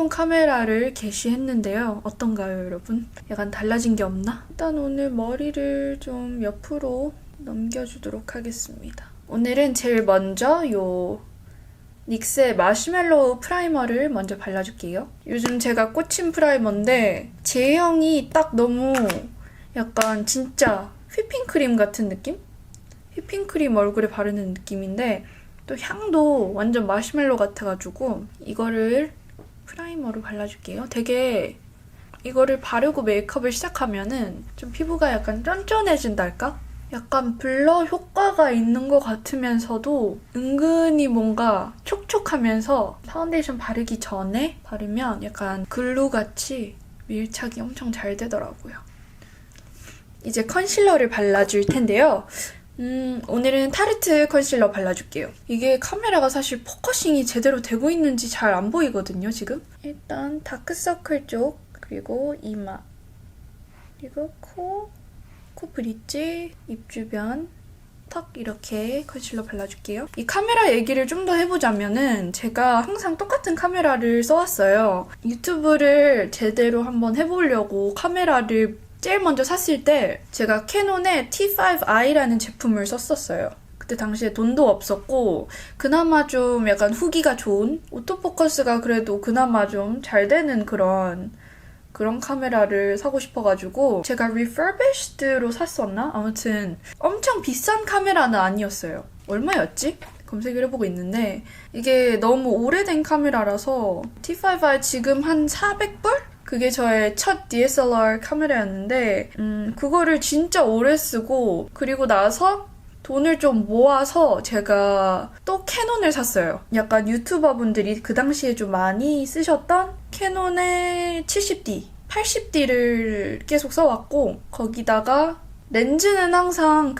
새로운 카메라를 게시했는데요. 어떤가요, 여러분? 약간 달라진 게 없나? 일단 오늘 머리를 좀 옆으로 넘겨주도록 하겠습니다. 오늘은 제일 먼저 닉스의 마시멜로우 프라이머를 먼저 발라줄게요. 요즘 제가 꽂힌 프라이머인데 제형이 딱 너무 약간 진짜 휘핑크림 같은 느낌? 휘핑크림 얼굴에 바르는 느낌인데 또 향도 완전 마시멜로 같아가지고 이거를 프라이머로 발라줄게요. 되게 이거를 바르고 메이크업을 시작하면은 좀 피부가 약간 쫀쫀해진달까? 약간 블러 효과가 있는 것 같으면서도 은근히 뭔가 촉촉하면서 파운데이션 바르기 전에 바르면 약간 글루같이 밀착이 엄청 잘 되더라고요. 이제 컨실러를 발라줄 텐데요. 오늘은 타르트 컨실러 발라줄게요. 이게 카메라가 사실 포커싱이 제대로 되고 있는지 잘 안 보이거든요, 지금. 일단 다크서클 쪽, 그리고 이마, 그리고 코 브릿지, 입 주변, 턱 이렇게 컨실러 발라줄게요. 이 카메라 얘기를 좀 더 해보자면은 제가 항상 똑같은 카메라를 써왔어요. 유튜브를 제대로 한번 해보려고 카메라를 제일 먼저 샀을 때 제가 캐논의 T5i라는 제품을 썼었어요. 그때 당시에 돈도 없었고 그나마 좀 약간 후기가 좋은 오토포커스가 그래도 그나마 좀 잘 되는 그런 카메라를 사고 싶어가지고 제가 refurbished로 샀었나? 아무튼 엄청 비싼 카메라는 아니었어요. 얼마였지? 검색을 해보고 있는데 이게 너무 오래된 카메라라서 T5i 지금 한 400불? 그게 저의 첫 DSLR 카메라였는데 그거를 진짜 오래 쓰고 그리고 나서 돈을 좀 모아서 제가 또 캐논을 샀어요. 약간 유튜버분들이 그 당시에 좀 많이 쓰셨던 캐논의 70D, 80D를 계속 써왔고 거기다가 렌즈는 항상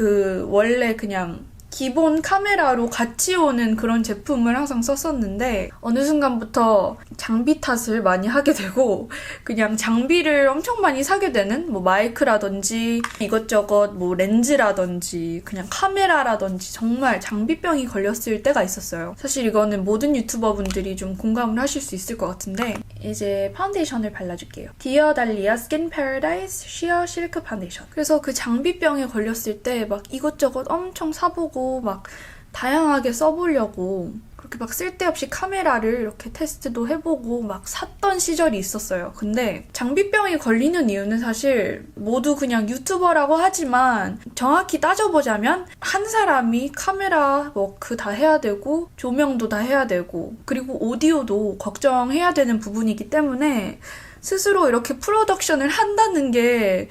원래 그냥 기본 카메라로 같이 오는 그런 제품을 항상 썼었는데 어느 순간부터 장비 탓을 많이 하게 되고 그냥 장비를 엄청 많이 사게 되는 뭐 마이크라든지 이것저것 뭐 렌즈라든지 그냥 카메라라든지 정말 장비병이 걸렸을 때가 있었어요. 사실 이거는 모든 유튜버분들이 좀 공감을 하실 수 있을 것 같은데 이제 파운데이션을 발라줄게요. 디어 달리아 스킨 패러다이스 쉬어 실크 파운데이션. 그래서 그 장비병에 걸렸을 때 막 이것저것 엄청 사보고 막 다양하게 써보려고 그렇게 막 쓸데없이 카메라를 이렇게 테스트도 해보고 막 샀던 시절이 있었어요. 근데 장비병이 걸리는 이유는 사실 모두 그냥 유튜버라고 하지만 정확히 따져보자면 한 사람이 카메라 워크 다 해야 되고 조명도 다 해야 되고 그리고 오디오도 걱정해야 되는 부분이기 때문에 스스로 이렇게 프로덕션을 한다는 게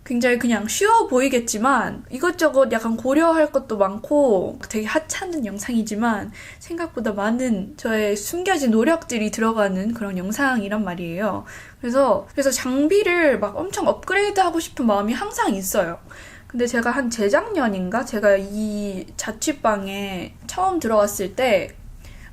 굉장히 그냥 쉬워 보이겠지만 이것저것 약간 고려할 것도 많고 되게 하찮은 영상이지만 생각보다 많은 저의 숨겨진 노력들이 들어가는 그런 영상이란 말이에요. 그래서 장비를 막 엄청 업그레이드하고 싶은 마음이 항상 있어요. 근데 제가 한 재작년인가? 제가 이 자취방에 처음 들어왔을 때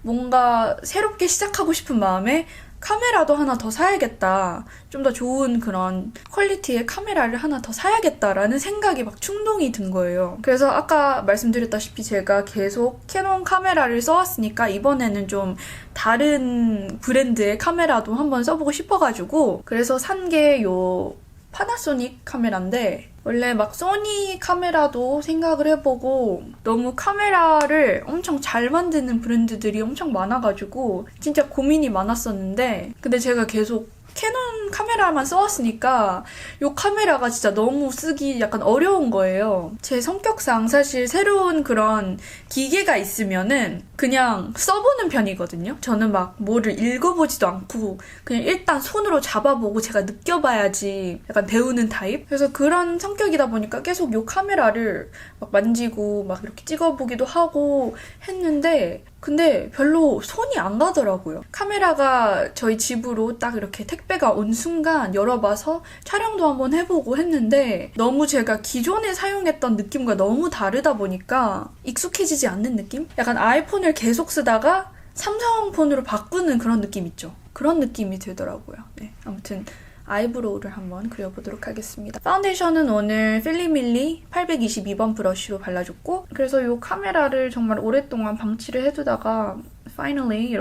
뭔가 새롭게 시작하고 싶은 마음에 카메라도 하나 더 사야겠다. 좀 더 좋은 그런 퀄리티의 카메라를 하나 더 사야겠다라는 생각이 막 충동이 든 거예요. 그래서 아까 말씀드렸다시피 제가 계속 캐논 카메라를 써왔으니까 이번에는 좀 다른 브랜드의 카메라도 한번 써보고 싶어가지고 그래서 산 게 요 파나소닉 카메라인데 원래 막 소니 카메라도 생각을 해보고 너무 카메라를 엄청 잘 만드는 브랜드들이 엄청 많아가지고 진짜 고민이 많았었는데 근데 제가 계속 캐논 카메라만 써왔으니까 이 카메라가 진짜 너무 쓰기 약간 어려운 거예요. 제 성격상 사실 새로운 그런 기계가 있으면은 그냥 써보는 편이거든요. 저는 막 뭐를 읽어보지도 않고 그냥 일단 손으로 잡아보고 제가 느껴봐야지 약간 배우는 타입? 그래서 그런 성격이다 보니까 계속 이 카메라를 막 만지고 막 이렇게 찍어보기도 하고 했는데 근데 별로 손이 안 가더라고요. 카메라가 저희 집으로 딱 이렇게 택배가 온 순간 열어봐서 촬영도 한번 해보고 했는데 너무 제가 기존에 사용했던 느낌과 너무 다르다 보니까 익숙해지지 않는 느낌? 약간 아이폰을 계속 쓰다가 삼성폰으로 바꾸는 그런 느낌 있죠. 그런 느낌이 들더라고요. 네, 아무튼 아이브로우를 한번 그려보도록 하겠습니다. 파운데이션은 오늘 필리밀리 822번 브러쉬로 발라줬고 그래서 이 카메라를 정말 오랫동안 방치를 해두다가 finally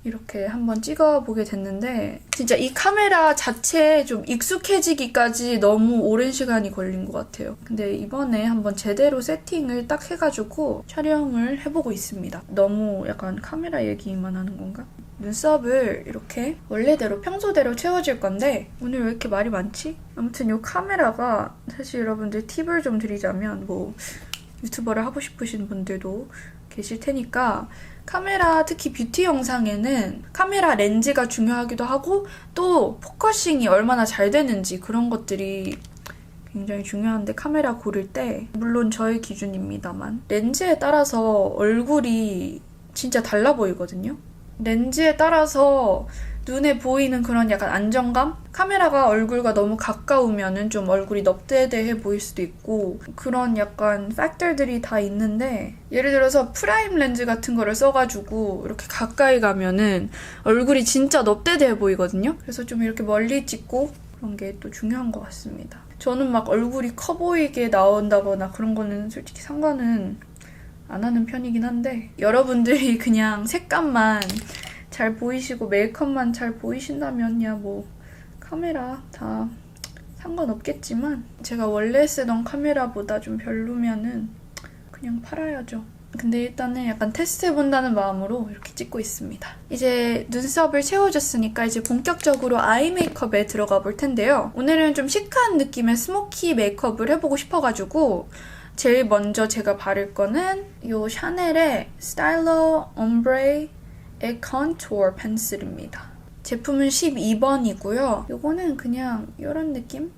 이렇게 한번 찍어보게 됐는데 진짜 이 카메라 자체에 좀 익숙해지기까지 너무 오랜 시간이 걸린 것 같아요. 근데 이번에 한번 제대로 세팅을 딱 해가지고 촬영을 해보고 있습니다. 너무 약간 카메라 얘기만 하는 건가? 눈썹을 이렇게 원래대로 평소대로 채워줄 건데 오늘 왜 이렇게 말이 많지? 아무튼 이 카메라가 사실 여러분들 팁을 좀 드리자면 뭐 유튜버를 하고 싶으신 분들도 계실 테니까 카메라 특히 뷰티 영상에는 카메라 렌즈가 중요하기도 하고 또 포커싱이 얼마나 잘 되는지 그런 것들이 굉장히 중요한데 카메라 고를 때 물론 저의 기준입니다만 렌즈에 따라서 얼굴이 진짜 달라 보이거든요. 렌즈에 따라서 눈에 보이는 그런 약간 안정감? 카메라가 얼굴과 너무 가까우면은 좀 얼굴이 넙대대해 보일 수도 있고 그런 약간 팩터들이 다 있는데 예를 들어서 프라임 렌즈 같은 거를 써가지고 이렇게 가까이 가면은 얼굴이 진짜 넙대대해 보이거든요. 그래서 좀 이렇게 멀리 찍고 그런 게 또 중요한 것 같습니다. 저는 막 얼굴이 커 보이게 나온다거나 그런 거는 솔직히 상관은 안 하는 편이긴 한데 여러분들이 그냥 색감만 잘 보이시고 메이크업만 잘 보이신다면야 뭐 카메라 다 상관없겠지만 제가 원래 쓰던 카메라보다 좀 별로면은 그냥 팔아야죠. 근데 일단은 약간 테스트해본다는 마음으로 이렇게 찍고 있습니다. 이제 눈썹을 채워줬으니까 이제 본격적으로 아이 메이크업에 들어가 볼 텐데요. 오늘은 좀 시크한 느낌의 스모키 메이크업을 해보고 싶어가지고 제일 먼저 제가 바를 거는 이 샤넬의 스타일러 옴브레 컨투어 펜슬입니다. 제품은 12번이고요. 이거는 그냥 이런 느낌?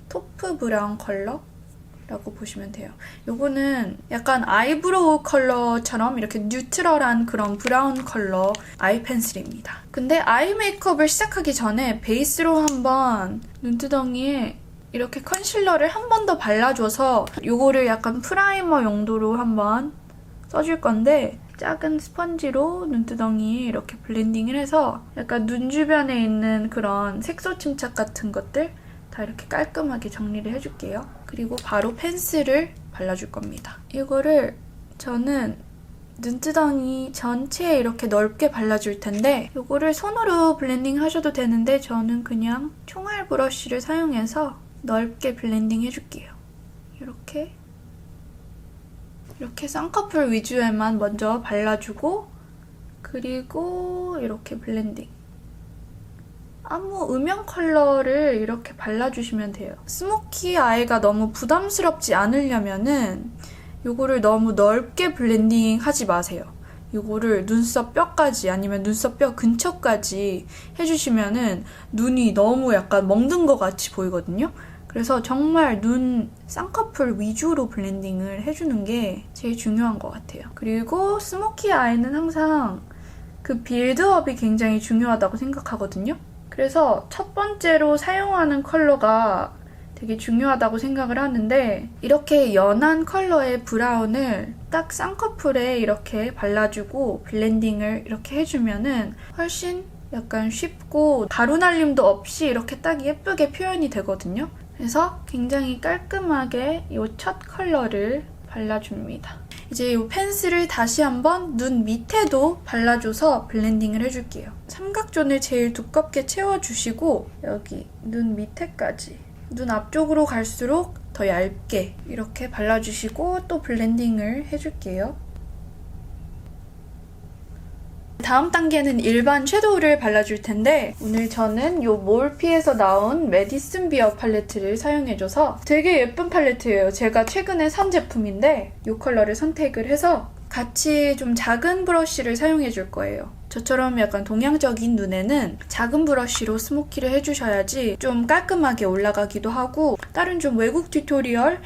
토프 브라운 컬러라고 보시면 돼요. 이거는 약간 아이브로우 컬러처럼 이렇게 뉴트럴한 그런 브라운 컬러 아이 펜슬입니다. 근데 아이 메이크업을 시작하기 전에 베이스로 한번 눈두덩이에 이렇게 컨실러를 한 번 더 발라줘서 이거를 약간 프라이머 용도로 한번 써줄 건데 작은 스펀지로 눈두덩이에 이렇게 블렌딩을 해서 약간 눈 주변에 있는 그런 색소 침착 같은 것들 다 이렇게 깔끔하게 정리를 해줄게요. 그리고 바로 펜슬을 발라줄 겁니다. 이거를 저는 눈두덩이 전체에 이렇게 넓게 발라줄 텐데 이거를 손으로 블렌딩 하셔도 되는데 저는 그냥 총알 브러쉬를 사용해서 넓게 블렌딩 해줄게요. 이렇게 쌍꺼풀 위주에만 먼저 발라주고 그리고 이렇게 블렌딩. 아무 음영 컬러를 이렇게 발라주시면 돼요. 스모키 아이가 너무 부담스럽지 않으려면은 이거를 너무 넓게 블렌딩 하지 마세요. 이거를 눈썹 뼈까지 아니면 눈썹 뼈 근처까지 해주시면은 눈이 너무 약간 멍든 것 같이 보이거든요. 그래서 정말 눈 쌍꺼풀 위주로 블렌딩을 해주는 게 제일 중요한 것 같아요. 그리고 스모키 아이는 항상 그 빌드업이 굉장히 중요하다고 생각하거든요. 그래서 첫 번째로 사용하는 컬러가 되게 중요하다고 생각을 하는데 이렇게 연한 컬러의 브라운을 딱 쌍꺼풀에 이렇게 발라주고 블렌딩을 이렇게 해주면은 훨씬 약간 쉽고 가루날림도 없이 이렇게 딱 예쁘게 표현이 되거든요. 그래서 굉장히 깔끔하게 이 첫 컬러를 발라줍니다. 이제 이 펜슬을 다시 한번 눈 밑에도 발라줘서 블렌딩을 해줄게요. 삼각존을 제일 두껍게 채워주시고 여기 눈 밑에까지 눈 앞쪽으로 갈수록 더 얇게 이렇게 발라주시고 또 블렌딩을 해줄게요. 다음 단계는 일반 섀도우를 발라줄 텐데 오늘 저는 이 몰피에서 나온 메디슨 비어 팔레트를 사용해줘서 되게 예쁜 팔레트예요. 제가 최근에 산 제품인데 이 컬러를 선택을 해서 같이 좀 작은 브러쉬를 사용해줄 거예요. 저처럼 약간 동양적인 눈에는 작은 브러쉬로 스모키를 해주셔야지 좀 깔끔하게 올라가기도 하고 다른 좀 외국 튜토리얼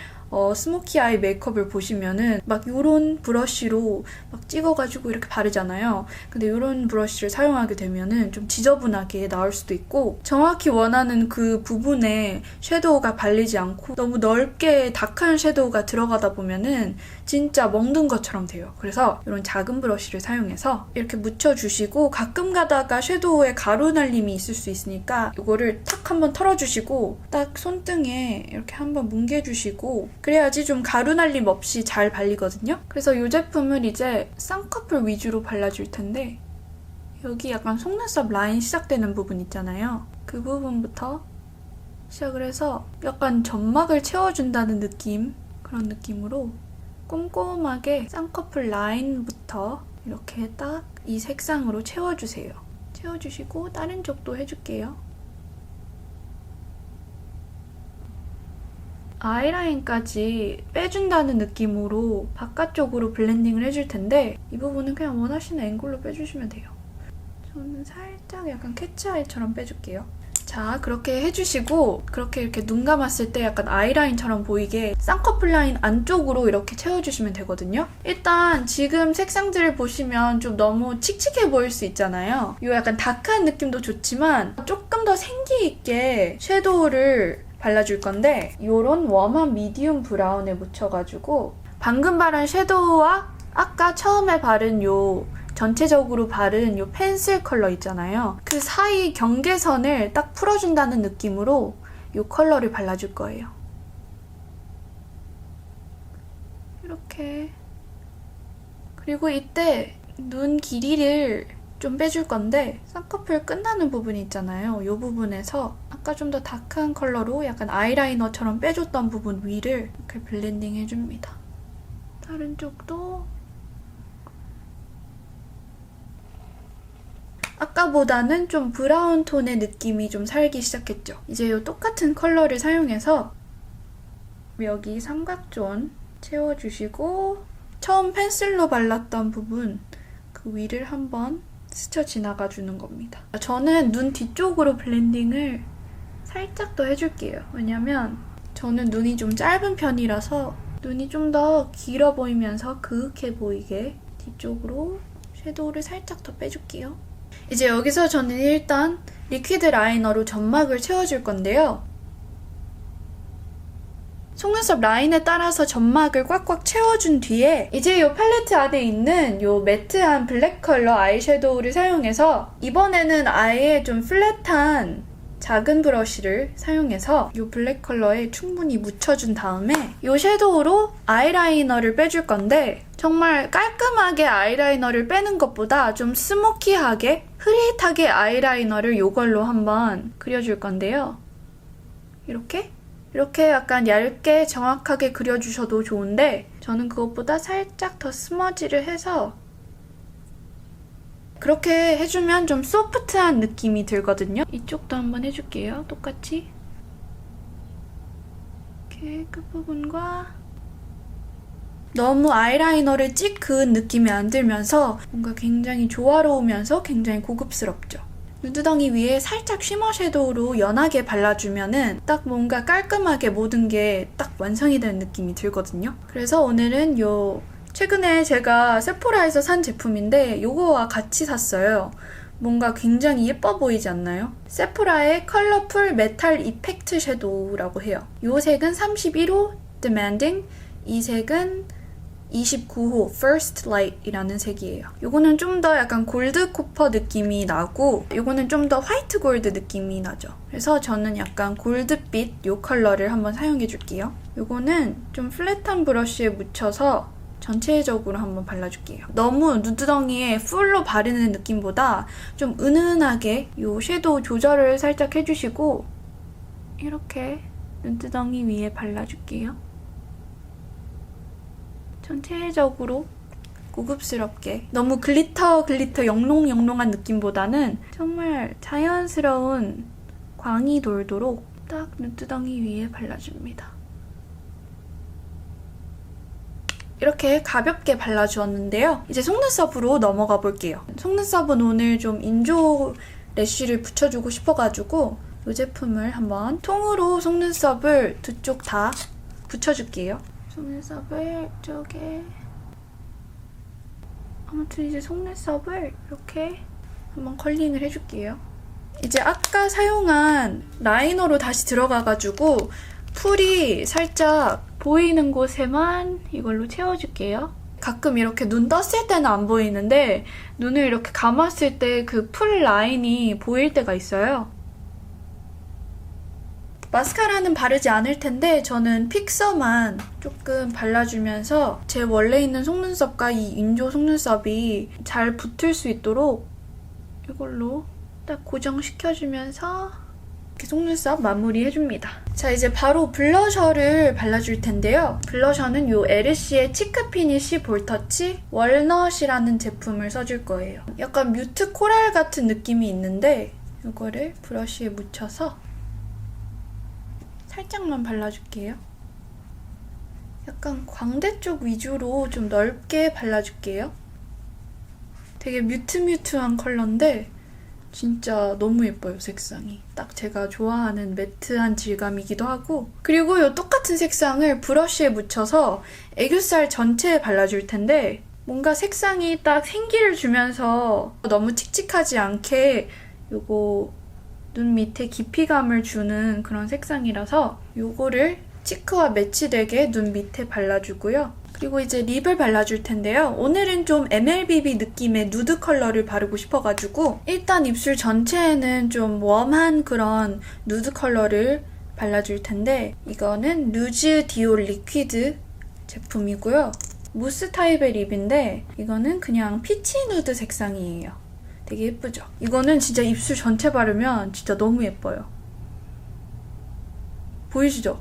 스모키 아이 메이크업을 보시면은 막 요런 브러쉬로 막 찍어가지고 이렇게 바르잖아요. 근데 요런 브러쉬를 사용하게 되면은 좀 지저분하게 나올 수도 있고 정확히 원하는 그 부분에 섀도우가 발리지 않고 너무 넓게 다크한 섀도우가 들어가다 보면은 진짜 먹는 것처럼 돼요. 그래서 이런 작은 브러쉬를 사용해서 이렇게 묻혀주시고 가끔 가다가 섀도우에 가루 날림이 있을 수 있으니까 이거를 탁 한번 털어주시고 딱 손등에 이렇게 한번 뭉개주시고 그래야지 좀 가루 날림 없이 잘 발리거든요. 그래서 이 제품을 이제 쌍꺼풀 위주로 발라줄 텐데 여기 약간 속눈썹 라인 시작되는 부분 있잖아요. 그 부분부터 시작을 해서 약간 점막을 채워준다는 느낌, 그런 느낌으로 꼼꼼하게 쌍꺼풀 라인부터 이렇게 딱 이 색상으로 채워주세요. 채워주시고 다른 쪽도 해줄게요. 아이라인까지 빼준다는 느낌으로 바깥쪽으로 블렌딩을 해줄 텐데 이 부분은 그냥 원하시는 앵글로 빼주시면 돼요. 저는 살짝 약간 캐치아이처럼 빼줄게요. 자, 그렇게 해주시고 그렇게 이렇게 눈 감았을 때 약간 아이라인처럼 보이게 쌍꺼풀 라인 안쪽으로 이렇게 채워주시면 되거든요. 일단 지금 색상들을 보시면 좀 너무 칙칙해 보일 수 있잖아요. 이 약간 다크한 느낌도 좋지만 조금 더 생기 있게 섀도우를 발라줄 건데 이런 웜한 미디움 브라운에 묻혀가지고 방금 바른 섀도우와 아까 처음에 바른 요 전체적으로 바른 이 펜슬 컬러 있잖아요. 그 사이 경계선을 딱 풀어준다는 느낌으로 이 컬러를 발라줄 거예요. 이렇게. 그리고 이때 눈 길이를 좀 빼줄 건데 쌍꺼풀 끝나는 부분 있잖아요. 이 부분에서 아까 좀 더 다크한 컬러로 약간 아이라이너처럼 빼줬던 부분 위를 이렇게 블렌딩 해줍니다. 다른 쪽도 아까보다는 좀 브라운 톤의 느낌이 좀 살기 시작했죠. 이제 이 똑같은 컬러를 사용해서 여기 삼각존 채워주시고 처음 펜슬로 발랐던 부분 그 위를 한번 스쳐 지나가주는 겁니다. 저는 눈 뒤쪽으로 블렌딩을 살짝 더 해줄게요. 왜냐면 저는 눈이 좀 짧은 편이라서 눈이 좀 더 길어 보이면서 그윽해 보이게 뒤쪽으로 섀도우를 살짝 더 빼줄게요. 이제 여기서 저는 일단 리퀴드 라이너로 점막을 채워줄 건데요. 속눈썹 라인에 따라서 점막을 꽉꽉 채워준 뒤에 이제 이 팔레트 안에 있는 이 매트한 블랙 컬러 아이섀도우를 사용해서 이번에는 아예 좀 플랫한 작은 브러쉬를 사용해서 이 블랙 컬러에 충분히 묻혀준 다음에 이 섀도우로 아이라이너를 빼줄 건데 정말 깔끔하게 아이라이너를 빼는 것보다 좀 스모키하게 흐릿하게 아이라이너를 이걸로 한번 그려줄 건데요. 이렇게 약간 얇게 정확하게 그려주셔도 좋은데 저는 그것보다 살짝 더 스머지를 해서 그렇게 해주면 좀 소프트한 느낌이 들거든요. 이쪽도 한번 해줄게요. 똑같이. 이렇게 끝부분과 너무 아이라이너를 찍 그은 느낌이 안 들면서 뭔가 굉장히 조화로우면서 굉장히 고급스럽죠. 눈두덩이 위에 살짝 쉬머 섀도우로 연하게 발라주면은 딱 뭔가 깔끔하게 모든 게 딱 완성이 되는 느낌이 들거든요. 그래서 오늘은 최근에 제가 세포라에서 산 제품인데 이거와 같이 샀어요. 뭔가 굉장히 예뻐 보이지 않나요? 세포라의 컬러풀 메탈 이펙트 섀도우라고 해요. 이 색은 31호 Demanding, 이 색은 29호 First Light이라는 색이에요. 이거는 좀 더 약간 골드 코퍼 느낌이 나고 이거는 좀 더 화이트 골드 느낌이 나죠. 그래서 저는 약간 골드빛 이 컬러를 한번 사용해 줄게요. 이거는 좀 플랫한 브러쉬에 묻혀서 전체적으로 한번 발라줄게요. 너무 눈두덩이에 풀로 바르는 느낌보다 좀 은은하게 이 섀도우 조절을 살짝 해주시고 이렇게 눈두덩이 위에 발라줄게요. 전체적으로 고급스럽게 너무 글리터 영롱영롱한 느낌보다는 정말 자연스러운 광이 돌도록 딱 눈두덩이 위에 발라줍니다. 이렇게 가볍게 발라주었는데요. 이제 속눈썹으로 넘어가 볼게요. 속눈썹은 오늘 좀 인조 래쉬를 붙여주고 싶어가지고 이 제품을 한번 통으로 속눈썹을 두 쪽 다 붙여줄게요. 속눈썹을 이쪽에 아무튼 이제 속눈썹을 이렇게 한번 컬링을 해줄게요. 이제 아까 사용한 라이너로 다시 들어가가지고 풀이 살짝 보이는 곳에만 이걸로 채워줄게요. 가끔 이렇게 눈 떴을 때는 안 보이는데 눈을 이렇게 감았을 때 그 풀 라인이 보일 때가 있어요. 마스카라는 바르지 않을 텐데 저는 픽서만 조금 발라주면서 제 원래 있는 속눈썹과 이 인조 속눈썹이 잘 붙을 수 있도록 이걸로 딱 고정시켜주면서 이렇게 속눈썹 마무리해줍니다. 자, 이제 바로 블러셔를 발라줄 텐데요. 블러셔는 이 에르시의 치크 피니쉬 볼터치 월넛이라는 제품을 써줄 거예요. 약간 뮤트 코랄 같은 느낌이 있는데 이거를 브러쉬에 묻혀서 살짝만 발라줄게요. 약간 광대 쪽 위주로 좀 넓게 발라줄게요. 되게 뮤트한 컬러인데 진짜 너무 예뻐요, 색상이. 딱 제가 좋아하는 매트한 질감이기도 하고. 그리고 이 똑같은 색상을 브러쉬에 묻혀서 애교살 전체에 발라줄 텐데 뭔가 색상이 딱 생기를 주면서 너무 칙칙하지 않게 요거 눈 밑에 깊이감을 주는 그런 색상이라서 요거를 치크와 매치되게 눈 밑에 발라주고요. 그리고 이제 립을 발라줄 텐데요. 오늘은 좀 MLBB 느낌의 누드 컬러를 바르고 싶어가지고 일단 입술 전체에는 좀 웜한 그런 누드 컬러를 발라줄 텐데 이거는 루즈 디올 리퀴드 제품이고요. 무스 타입의 립인데 이거는 그냥 피치 누드 색상이에요. 되게 예쁘죠? 이거는 진짜 입술 전체 바르면 진짜 너무 예뻐요. 보이시죠?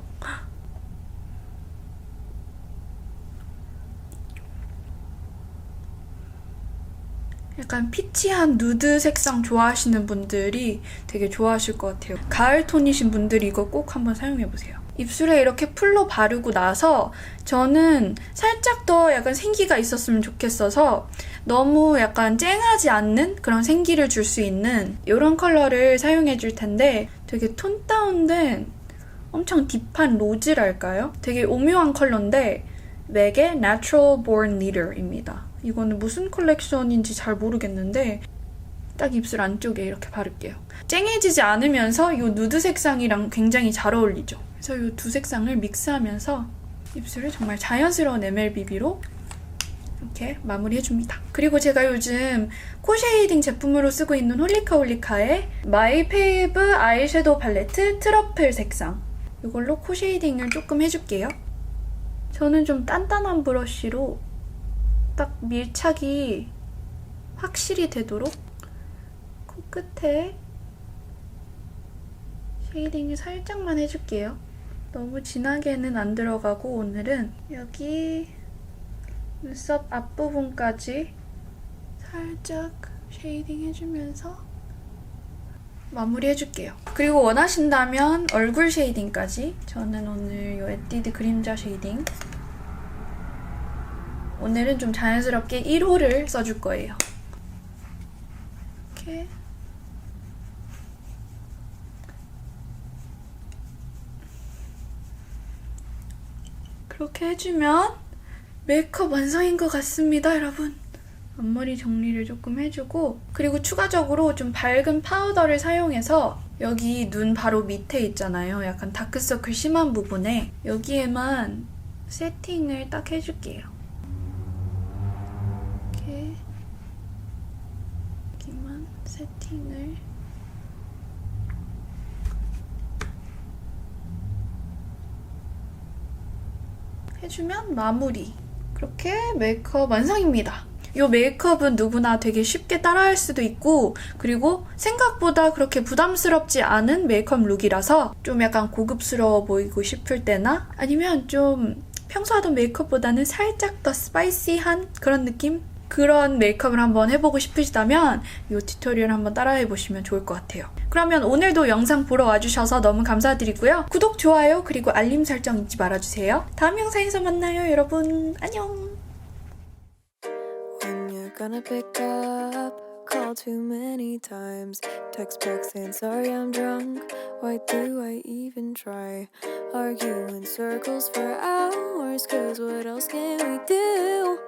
약간 피치한 누드 색상 좋아하시는 분들이 되게 좋아하실 것 같아요. 가을 톤이신 분들이 이거 꼭 한번 사용해보세요. 입술에 이렇게 풀로 바르고 나서 저는 살짝 더 약간 생기가 있었으면 좋겠어서 너무 약간 쨍하지 않는 그런 생기를 줄 수 있는 이런 컬러를 사용해줄 텐데 되게 톤 다운된 엄청 딥한 로즈랄까요? 되게 오묘한 컬러인데 맥의 Natural Born Leader입니다. 이거는 무슨 컬렉션인지 잘 모르겠는데 딱 입술 안쪽에 이렇게 바를게요. 쨍해지지 않으면서 이 누드 색상이랑 굉장히 잘 어울리죠. 그래서 이 두 색상을 믹스하면서 입술을 정말 자연스러운 MLBB로 이렇게 마무리해줍니다. 그리고 제가 요즘 코 쉐이딩 제품으로 쓰고 있는 홀리카홀리카의 마이 페이브 아이섀도우 팔레트 트러플 색상 이걸로 코 쉐이딩을 조금 해줄게요. 저는 좀 단단한 브러쉬로 딱 밀착이 확실히 되도록 코끝에 쉐이딩을 살짝만 해줄게요. 너무 진하게는 안 들어가고 오늘은 여기 눈썹 앞부분까지 살짝 쉐이딩 해주면서 마무리해줄게요. 그리고 원하신다면 얼굴 쉐이딩까지 저는 오늘 이 에뛰드 그림자 쉐이딩 오늘은 좀 자연스럽게 1호를 써줄 거예요. 이렇게 그렇게 해주면 메이크업 완성인 것 같습니다, 여러분. 앞머리 정리를 조금 해주고 그리고 추가적으로 좀 밝은 파우더를 사용해서 여기 눈 바로 밑에 있잖아요. 약간 다크서클 심한 부분에 여기에만 세팅을 딱 해줄게요. 이렇게 여기만 세팅을 해주면 마무리. 그렇게 메이크업 완성입니다. 이 메이크업은 누구나 되게 쉽게 따라할 수도 있고 그리고 생각보다 그렇게 부담스럽지 않은 메이크업 룩이라서 좀 약간 고급스러워 보이고 싶을 때나 아니면 좀 평소 하던 메이크업보다는 살짝 더 스파이시한 그런 느낌? 그런 메이크업을 한번 해보고 싶으시다면 이 튜토리얼 한번 따라해보시면 좋을 것 같아요. 그러면 오늘도 영상 보러 와주셔서 너무 감사드리고요. 구독, 좋아요, 그리고 알림 설정 잊지 말아주세요. 다음 영상에서 만나요, 여러분. 안녕! When you're gonna pick up, call too many times, text back saying sorry I'm drunk, why do I even try? argue in circles for hours, 'cause what else can we do?